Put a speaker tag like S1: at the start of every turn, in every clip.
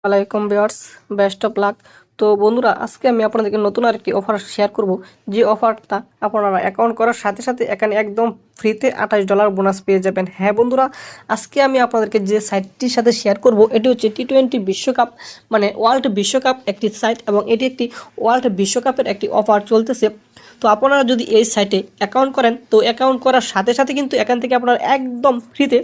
S1: ওয়ালাইকুম viewers, best of luck. তো বন্ধুরা, আজকে আমি আপনাদেরকে নতুন আরেকটি অফার শেয়ার করব। যে অফারটা আপনারা অ্যাকাউন্ট করার সাথে সাথে এখানে একদম ফ্রিতে $28 বোনাস পেয়ে যাবেন। হ্যাঁ বন্ধুরা, আজকে আমি আপনাদেরকে যে সাইটটির সাথে শেয়ার করব এটি হচ্ছে টি-20 বিশ্বকাপ, মানে ওয়ার্ল্ড বিশ্বকাপ একটি সাইট, এবং এটি একটি ওয়ার্ল্ড বিশ্বকাপের একটি অফার চলতেছে। তো আপনারা যদি এই সাইটে অ্যাকাউন্ট করেন, তো অ্যাকাউন্ট করার সাথে সাথে কিন্তু এখান থেকে আপনারা একদম ফ্রিতে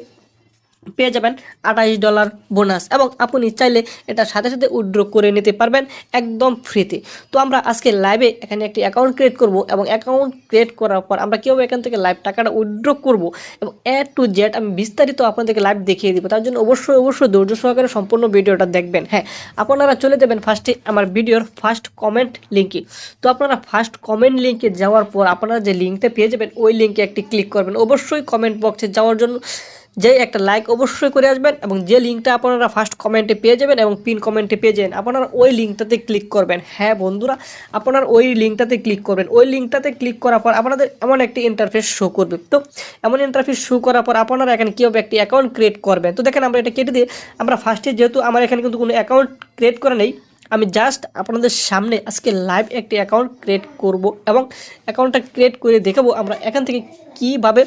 S1: পেয়ে যাবেন $28 বোনাস, এবং আপনি চাইলে এটার সাথে সাথে উইথড্র করে নিতে পারবেন একদম ফ্রিতে। তো আমরা আজকে লাইভে এখানে একটি অ্যাকাউন্ট ক্রিয়েট করব, এবং অ্যাকাউন্ট ক্রিয়েট করার পর আমরা কীভাবে এখান থেকে লাইভ টাকাটা উইথড্র করব এবং A to Z আমি বিস্তারিত আপনাদেরকে লাইভ দেখিয়ে দিব। তার জন্য অবশ্যই ধৈর্য সহকারে সম্পূর্ণ ভিডিওটা দেখবেন। হ্যাঁ, আপনারা চলে যাবেন ফার্স্টে আমার ভিডিওর ফার্স্ট কমেন্ট লিঙ্কে। তো আপনারা ফার্স্ট কমেন্ট লিঙ্কে যাওয়ার পর আপনারা যে লিঙ্কটা পেয়ে যাবেন ওই লিঙ্কে একটি ক্লিক করবেন। অবশ্যই কমেন্ট বক্সে যাওয়ার জন্য যে একটা লাইক অবশ্যই করে আসবেন, এবং যে লিঙ্কটা আপনারা ফার্স্ট কমেন্টে পেয়ে যাবেন এবং পিন কমেন্টে পেয়ে যাবেন আপনারা ওই লিঙ্কটাতে ক্লিক করবেন। হ্যাঁ বন্ধুরা, আপনারা ওই লিঙ্কটাতে ক্লিক করবেন। ওই লিঙ্কটাতে ক্লিক করার পর আপনাদের এমন একটি ইন্টারফেস শো করবে। তো এমন ইন্টারফেস শো করার পর আপনারা এখানে কীভাবে একটি অ্যাকাউন্ট ক্রিয়েট করবেন, তো দেখেন আমরা এটা কেটে দিয়ে আমরা ফার্স্টে, যেহেতু আমার এখানে কিন্তু কোনো অ্যাকাউন্ট ক্রিয়েট করা নেই, আমি জাস্ট আপনাদের সামনে আজকে লাইভ একটি অ্যাকাউন্ট ক্রিয়েট করব, এবং অ্যাকাউন্টটা ক্রিয়েট করে দেখাবো আমরা এখান থেকে কীভাবে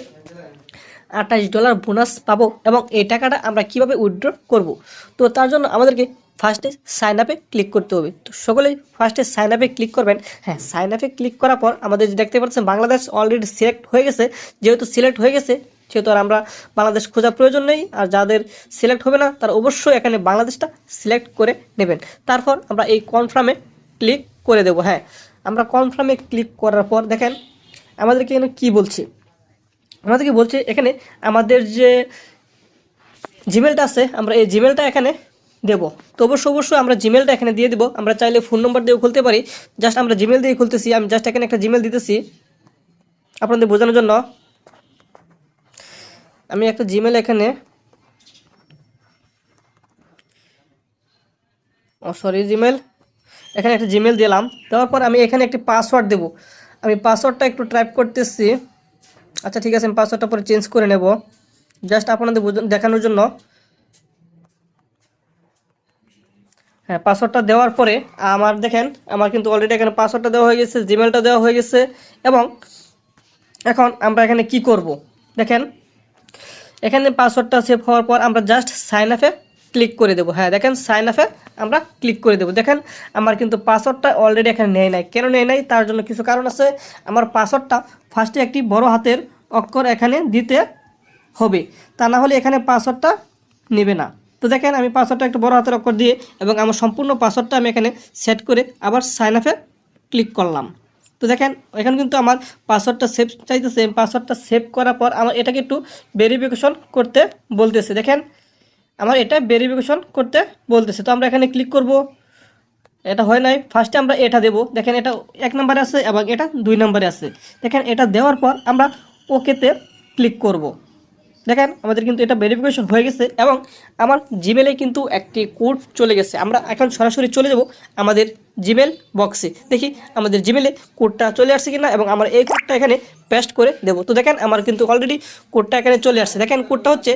S1: $28 বোনাস পাবো এবং এই টাকাটা আমরা কিভাবে উইথড্র করব। তো তার জন্য আমাদেরকে ফার্স্টে সাইন আপে ক্লিক করতে হবে। তো সকলেই ফার্স্টে সাইন আপে ক্লিক করবেন। হ্যাঁ, সাইন আপে ক্লিক করার পর আমাদের দেখতে পাচ্ছেন বাংলাদেশ অলরেডি সিলেক্ট হয়ে গেছে। যেহেতু সিলেক্ট হয়ে গেছে সেহেতু আর আমরা বাংলাদেশ খোঁজার প্রয়োজন নেই, আর যাদের সিলেক্ট হবে না তারা অবশ্যই এখানে বাংলাদেশটা সিলেক্ট করে নেবেন। তারপর আমরা এই কনফার্মে ক্লিক করে দেব। হ্যাঁ, আমরা কনফার্মে ক্লিক করার পর দেখেন আমাদেরকে এখানে কী বলছে। আমাদেরকে বলছে এখানে আমাদের যে জিমেলটা আছে আমরা এই জিমেলটা এখানে দেব। তো অবশ্যই আমরা জিমেলটা এখানে দিয়ে দেবো। আমরা চাইলে ফোন নম্বর দিয়েও খুলতে পারি, জাস্ট আমরা জিমেল দিয়ে খুলতেছি। আমি জাস্ট এখানে একটা জিমেল দিতেছি আপনাদের বোঝানোর জন্য। আমি একটা জিমেল এখানে জিমেল এখানে একটা জিমেল দিলাম। দেওয়ার পর আমি এখানে একটি পাসওয়ার্ড দেব। আমি পাসওয়ার্ডটা একটু টাইপ করতেছি। আচ্ছা ঠিক আছে, আমি পাসওয়ার্ডটা পরে চেঞ্জ করে নেব জাস্ট আপনাদের দেখানোর জন্য। হ্যাঁ, পাসওয়ার্ডটা দেওয়ার পরে আমার দেখেন আমার কিন্তু অলরেডি এখানে পাসওয়ার্ডটা দেওয়া হয়ে গেছে, জিমেলটা দেওয়া হয়ে গেছে। এবং এখন আমরা এখানে কি করব দেখেন, এখানে পাসওয়ার্ডটা সেভ হওয়ার পর আমরা জাস্ট সাইন আপে ক্লিক করে দেবো। হ্যাঁ দেখেন, সাইন আপে আমরা ক্লিক করে দেবো। দেখেন আমার কিন্তু পাসওয়ার্ডটা অলরেডি এখানে নেয় নাই। কেন নেয় নাই তার জন্য কিছু কারণ আছে। আমার পাসওয়ার্ডটা ফার্স্টে একটি বড় হাতের অক্ষর এখানে দিতে হবে, তা না হলে এখানে পাসওয়ার্ডটা নেবে না। তো দেখেন আমি পাসওয়ার্ডটা একটু বড় হাতের অক্ষর দিয়ে এবং আমার সম্পূর্ণ পাসওয়ার্ডটা আমি এখানে সেট করে আবার সাইন আপে ক্লিক করলাম। তো দেখেন এখানে কিন্তু আমার পাসওয়ার্ডটা সেভ চাইতেছে। পাসওয়ার্ডটা সেভ করার পর আমার এটাকে একটু ভেরিফিকেশন করতে বলতেছে। দেখেন আমার এটা ভেরিফিকেশন করতে বলতেছে। তো আমরা এখানে ক্লিক করব। এটা হয় নাই, ফার্স্টে আমরা এটা দেব। দেখেন এটা 1 নম্বরে আছে এবং এটা 2 নম্বরে আছে। দেখেন এটা দেওয়ার পর আমরা ওকেতে ক্লিক করব। দেখেন আমাদের কিন্তু এটা ভেরিফিকেশন হয়ে গেছে এবং আমার জিমেলে কিন্তু একটি কোড চলে গেছে। আমরা এখন সরাসরি চলে যাব আমাদের জিমেল বক্সে, দেখি আমাদের জিমেলে কোডটা চলে আসছে কিনা, এবং আমার এই কোডটা এখানে পেস্ট করে দেব। তো দেখেন আমার কিন্তু অলরেডি কোডটা এখানে চলে আসছে। দেখেন কোডটা হচ্ছে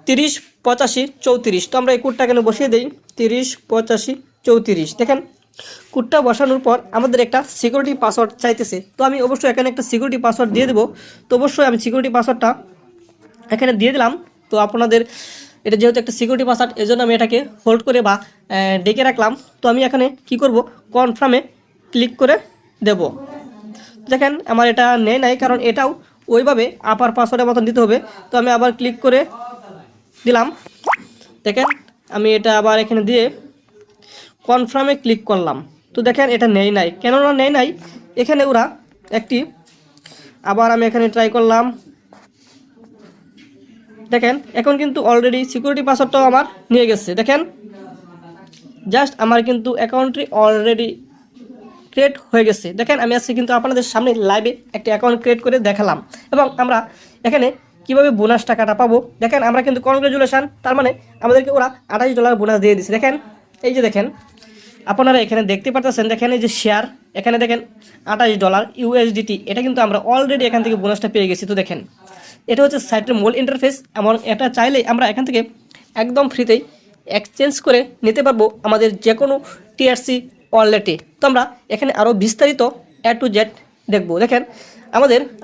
S1: 308534। তো আমরা এই কোডটা এখানে বসিয়ে দিই 308534। দেখেন কোডটা বসানোর পর আমাদের একটা সিকিউরিটি পাসওয়ার্ড চাইতেছে। তো আমি অবশ্যই এখানে একটা সিকিউরিটি পাসওয়ার্ড দিয়ে দেবো। তো অবশ্যই আমি সিকিউরিটি পাসওয়ার্ডটা এখানে দিয়ে দিলাম। তো আপনাদের এটা যেহেতু একটা সিকিউরিটি পাসওয়ার্ড, এজন্য আমি এটাকে হোল্ড করে বা ডেকে রাখলাম। তো আমি এখানে কি করব, কনফার্মে ক্লিক করে দেব। দেখেন আমার এটা নেই নাই, কারণ এটাও ওইভাবে আপার পাসওয়ার্ডের মতন দিতে হবে। তো আমি আবার ক্লিক করে দিলাম। দেখেন আমি এটা আবার এখানে দিয়ে কনফার্মে ক্লিক করলাম। তো দেখেন এটা নেই নাই, কেননা নেই নাই এখানে ওরা একটি, আবার আমি এখানে ট্রাই করলাম। দেখেন এখন কিন্তু অলরেডি সিকিউরিটি পাসওয়ার্ডটাও আমার নিয়ে গেছে। দেখেন জাস্ট আমার কিন্তু অ্যাকাউন্টটি অলরেডি ক্রিয়েট হয়ে গেছে। দেখেন আমি আজকে কিন্তু আপনাদের সামনে লাইভে একটি অ্যাকাউন্ট ক্রিয়েট করে দেখালাম, এবং আমরা এখানে কিভাবে বোনাস টাকাটা পাবো। দেখেন আমরা কিন্তু কনগ্রাচুলেশন, তার মানে আমাদেরকে ওরা $28 বোনাস দিয়ে দিচ্ছে। দেখেন এই যে দেখেন আপনারা এখানে দেখতে পাচ্ছেন, দেখেন এই যে শেয়ার, এখানে দেখেন $28 USDT, এটা কিন্তু আমরা অলরেডি এখান থেকে বোনাসটা পেয়ে গেছি। তো দেখেন এটা হচ্ছে সাইটের মূল ইন্টারফেস, এবং এটা চাইলেই আমরা এখান থেকে একদম ফ্রিতেই এক্সচেঞ্জ করে নিতে পারবো আমাদের যে কোনো টিআরসি ওয়ালেটে। তো আমরা এখানে আরও বিস্তারিত A to Z দেখবো। দেখেন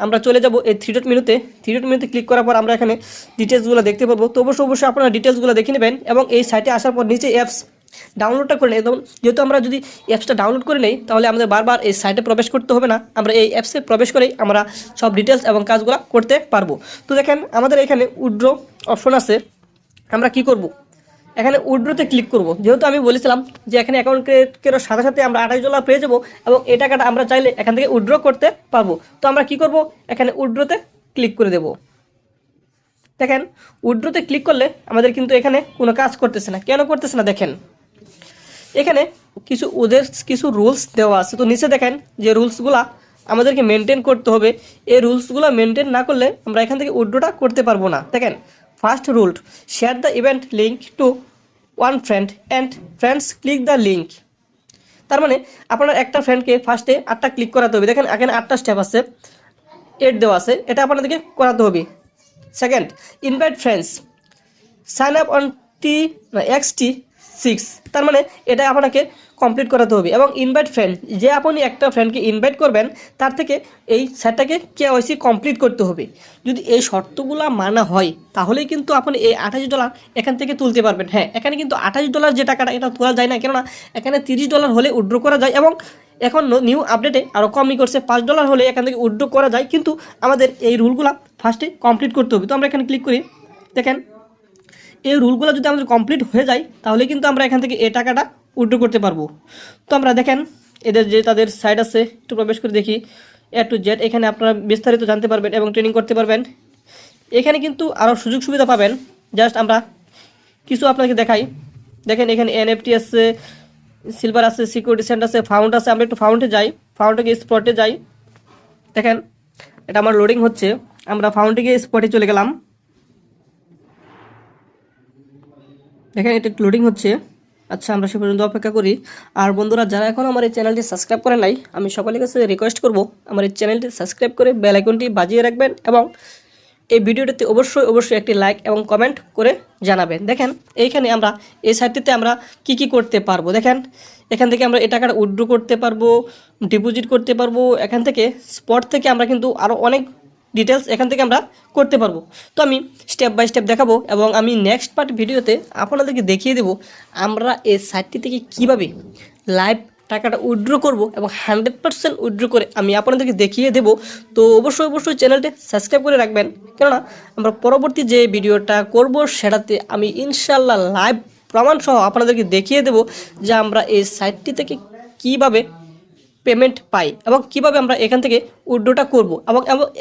S1: আমরা চলে যাব এই থ্রি ডট মেনুতে ক্লিক করার পর আমরা এখানে ডিটেলসগুলো দেখতে পারবো। তো অবশ্যই আপনারা ডিটেলসগুলো দেখে নেবেন এবং এই সাইটে আসার পর নিচে অ্যাপস ডাউনলোডটা করে নেই। যেহেতু আমরা যদি অ্যাপসটা ডাউনলোড করে নেই তাহলে আমাদের বারবার এই সাইটে প্রবেশ করতে হবে না, আমরা এই অ্যাপসে প্রবেশ করেই আমরা সব ডিটেলস এবং কাজগুলো করতে পারবো। তো দেখেন আমাদের এখানে উইথড্র অপশন আছে, আমরা কি করব, এখানে উইথড্রোতে ক্লিক করব। যেহেতু আমি বলেছিলাম যে এখানে অ্যাকাউন্ট ক্রিয়েট করার সাথে সাথে আমরা $28 পেয়ে যাবো এবং এই টাকাটা আমরা চাইলে এখান থেকে উইথড্র করতে পারবো। তো আমরা কি করব, এখানে উইথড্রোতে ক্লিক করে দেব। দেখেন উইথড্রোতে ক্লিক করলে আমাদের কিন্তু এখানে কোনো কাজ করতেছে না। কেন করতেছে না, দেখেন এখানে কিছু রুলস দেওয়া আছে। তো নিচে দেখেন যে রুলসগুলা আমাদেরকে মেনটেন করতে হবে। এই রুলসগুলো মেনটেন না করলে আমরা এখান থেকে উইথড্রটা করতে পারবো না। দেখেন first rule, share the event link to one friend and friends click the link. তার মানে আপনার একটা ফ্রেন্ডকে ফার্স্টে 8টা ক্লিক করাতে হবে। দেখেন এখানে 8টা স্টেপ আছে, 8 দেওয়া আছে, এটা আপনাদেরকে করাতে হবে। Second, invite friends, sign up on XT6, তার মানে এটা আপনাকে কমপ্লিট করাতে হবে। এবং ইনভাইট ফ্রেন্ড, যে আপনি একটা ফ্রেন্ডকে ইনভাইট করবেন তার থেকে এই সেটটাকে KYC কমপ্লিট করতে হবে। যদি এই শর্তগুলো মানা হয় তাহলেই কিন্তু আপনি এই $28 এখান থেকে তুলতে পারবেন। হ্যাঁ, এখানে কিন্তু $28 যে টাকাটা এটা তোলা যায় না, কেননা এখানে $30 হলে উইথড্র করা যায় এবং এখন নিউ আপডেটে আরও কমই করছে, $5 হলে এখান থেকে উইথড্র করা যায়। কিন্তু আমাদের এই রুলগুলো ফার্স্টে কমপ্লিট করতে হবে। তো আমরা এখানে ক্লিক করি। দেখেন এই রুলগুলো যদি আমাদের কমপ্লিট হয়ে যায় তাহলে কিন্তু আমরা এখান থেকে এই টাকাটা উইথড্র করতে পারবো। তো আমরা দেখেন এদের যে তাদের সাইট আছে একটু প্রবেশ করে দেখি A to Z, এখানে আপনারা বিস্তারিত জানতে পারবেন এবং ট্রেনিং করতে পারবেন। এখানে কিন্তু আরও সুযোগ সুবিধা পাবেন। জাস্ট আমরা কিছু আপনাকে দেখাই। দেখেন এখানে NFT আছে, সিলভার আছে, সিকিউরিটি সেন্ট আছে, ফাউন্ড আছে। আমরা একটু ফাউন্ডে যাই, ফাউন্ডে গিয়ে স্পটে যাই। দেখেন এটা আমার লোডিং হচ্ছে, আমরা ফাউন্ডে গিয়ে স্পটে চলে গেলাম। দেখেন এটা লোডিং হচ্ছে। আচ্ছা, আমরা সে পর্যন্ত অপেক্ষা করি। আর বন্ধুরা যারা এখন আমার এই চ্যানেলটি সাবস্ক্রাইব করেন নাই, আমি সকলের কাছে রিকোয়েস্ট করব আমার এই চ্যানেলটি সাবস্ক্রাইব করে বেল আইকনটি বাজিয়ে রাখবেন এবং এই ভিডিওটিতে অবশ্যই একটি লাইক এবং কমেন্ট করে জানাবেন। দেখেন এইখানে আমরা এই সাইটটিতে আমরা কি করতে পারবো। দেখেন এখান থেকে আমরা এই টাকাটা উইথড্র করতে পারবো, ডিপোজিট করতে পারবো। এখান থেকে স্পট থেকে আমরা কিন্তু আরও অনেক ডিটেলস এখান থেকে আমরা করতে পারবো। তো আমি স্টেপ বাই স্টেপ দেখাবো এবং আমি নেক্সট পার্ট ভিডিওতে আপনাদেরকে দেখিয়ে দেবো আমরা এই সাইটটি থেকে কীভাবে লাইভ টাকাটা উইথড্র করব এবং 100% উইথড্র করে আমি আপনাদেরকে দেখিয়ে দেব। তো অবশ্যই চ্যানেলটি সাবস্ক্রাইব করে রাখবেন, কেননা আমরা পরবর্তী যে ভিডিওটা করব সেটাতে আমি ইনশাল্লাহ লাইভ প্রমাণ সহ আপনাদেরকে দেখিয়ে দেব যে আমরা এই সাইটটি থেকে কীভাবে পেমেন্ট পাই এবং কিভাবে আমরা এখান থেকে উইথড্রটা করব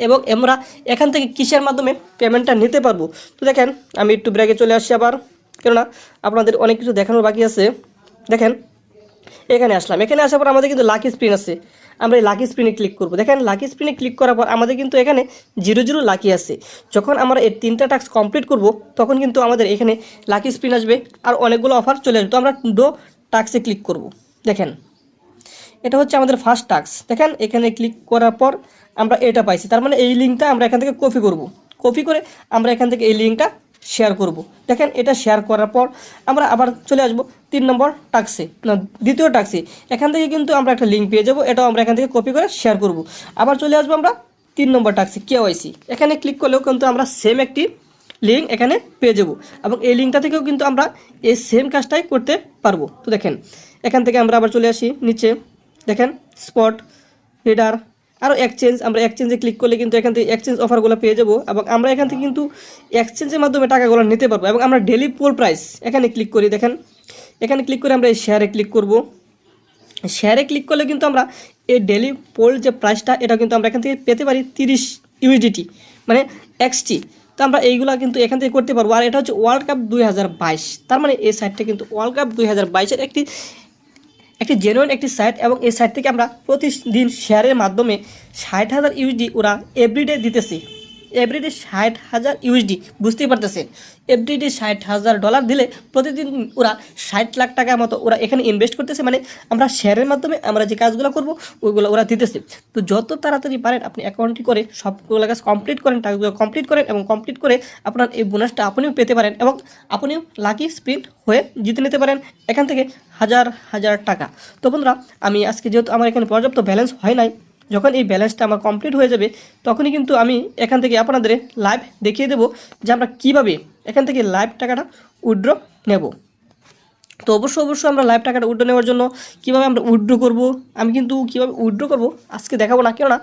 S1: এবং আমরা এখান থেকে কিসের মাধ্যমে পেমেন্টটা নিতে পারবো। তো দেখেন আমি একটু ব্রেকে চলে আসছি আবার, কেননা আপনাদের অনেক কিছু দেখানোর বাকি আছে। দেখেন এখানে আসলাম, এখানে আসার পর আমাদের কিন্তু লাকি স্পিন আছে, আমরা এই লাকি স্পিনে ক্লিক করব। দেখেন লাকি স্পিনে ক্লিক করার পর আমাদের কিন্তু এখানে 0 লাকি আছে। যখন আমরা এই 3টা টাস্ক কমপ্লিট করব তখন কিন্তু আমাদের এখানে লাকি স্পিন আসবে আর অনেকগুলো অফার চলে আসবে। তো আমরা টাস্কে ক্লিক করব। দেখেন এটা হচ্ছে আমাদের ফার্স্ট টাস্ক। দেখেন এখানে ক্লিক করার পর আমরা এটা পাইছি, তার মানে এই লিঙ্কটা আমরা এখান থেকে কপি করব। কপি করে আমরা এখান থেকে এই লিঙ্কটা শেয়ার করব। দেখেন এটা শেয়ার করার পর আমরা আবার চলে আসব 3 নম্বর টাস্কে, না দ্বিতীয় টাস্কে। এখান থেকে কিন্তু আমরা একটা লিঙ্ক পেয়ে যাব, এটাও আমরা এখান থেকে কপি করে শেয়ার করব। আবার চলে আসবো আমরা 3 নম্বর টাস্কে KYC। এখানে ক্লিক করলেও কিন্তু আমরা সেম একটি লিঙ্ক এখানে পেয়ে যাব এবং এই লিঙ্কটা থেকেও কিন্তু আমরা এই সেম কাজটাই করতে পারবো। তো দেখেন এখান থেকে আমরা আবার চলে আসি নিচে। দেখেন স্পট, রিডার, আরও এক্সচেঞ্জ। আমরা এক্সচেঞ্জে ক্লিক করলে কিন্তু এখান থেকে এক্সচেঞ্জ অফারগুলো পেয়ে যাবো এবং আমরা এখান থেকে কিন্তু এক্সচেঞ্জের মাধ্যমে টাকাগুলো নিতে পারবো। এবং আমরা ডেলি পোল প্রাইস এখানে ক্লিক করি। দেখেন এখানে ক্লিক করে আমরা এই শেয়ারে ক্লিক করব। শেয়ারে ক্লিক করলে কিন্তু আমরা এই ডেলি পোল যে প্রাইসটা এটা কিন্তু আমরা এখান থেকে পেতে পারি 30 USDT, মানে XT। তো আমরা এইগুলো কিন্তু এখান থেকে করতে পারবো। আর এটা হচ্ছে ওয়ার্ল্ড কাপ 2022, তার মানে এই সাইটটা কিন্তু ওয়ার্ল্ড কাপ 2022-এর একটি জেনুইন একটি সাইট এবং এই সাইট থেকে আমরা প্রতিদিন শেয়ারের মাধ্যমে 60,000 USD ওরা এভরিডে দিতেছি। এভরিডে 60,000 ইউএসডি, বুঝতেই পারতেছেন এভরিডে $60,000 দিলে প্রতিদিন ওরা 60 লাখ টাকার মতো ওরা এখানে ইনভেস্ট করতেছে। মানে আমরা শেয়ারের মাধ্যমে আমরা যে কাজগুলো করব ওইগুলো ওরা দিতেছে। তো যত তাড়াতাড়ি পারেন আপনি অ্যাকাউন্টটি করে সবগুলো কাজ কমপ্লিট করেন, টাকাগুলো কমপ্লিট করেন এবং কমপ্লিট করে আপনার এই বোনাসটা আপনিও পেতে পারেন এবং আপনিও লাকি স্পিন হয়ে জিতে নিতে পারেন এখান থেকে হাজার হাজার টাকা। তো বন্ধুরা আমি আজকে যেহেতু আমার এখানে পর্যাপ্ত ব্যালেন্স হয় নাই, যখন এই ব্যালেন্সটা আমার কমপ্লিট হয়ে যাবে তখনই কিন্তু আমি এখান থেকে আপনাদের লাইভ দেখিয়ে দেবো যে আমরা কীভাবে এখান থেকে লাইভ টাকাটা উইথড্র নেব। তো অবশ্যই আমরা লাইভ টাকাটা উইথড্র নেওয়ার জন্য কীভাবে আমরা উইথড্র করব, আমি কিন্তু কীভাবে উইথড্র করব আজকে দেখাবো না, কেননা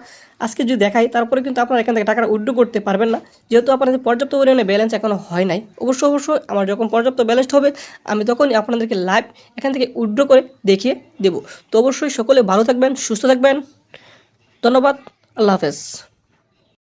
S1: আজকে যদি দেখাই তারপরে কিন্তু আপনারা এখান থেকে টাকাটা উইথড্র করতে পারবেন না, যেহেতু আপনাদের পর্যাপ্ত পরিমাণে ব্যালেন্স এখনও হয় নাই। অবশ্যই আমার যখন পর্যাপ্ত ব্যালেন্স হবে আমি তখনই আপনাদেরকে লাইভ এখান থেকে উইথড্র করে দেখিয়ে দেবো। তো অবশ্যই সকলে ভালো থাকবেন, সুস্থ থাকবেন, ধন্যবাদ, আল্লাহ হাফেজ।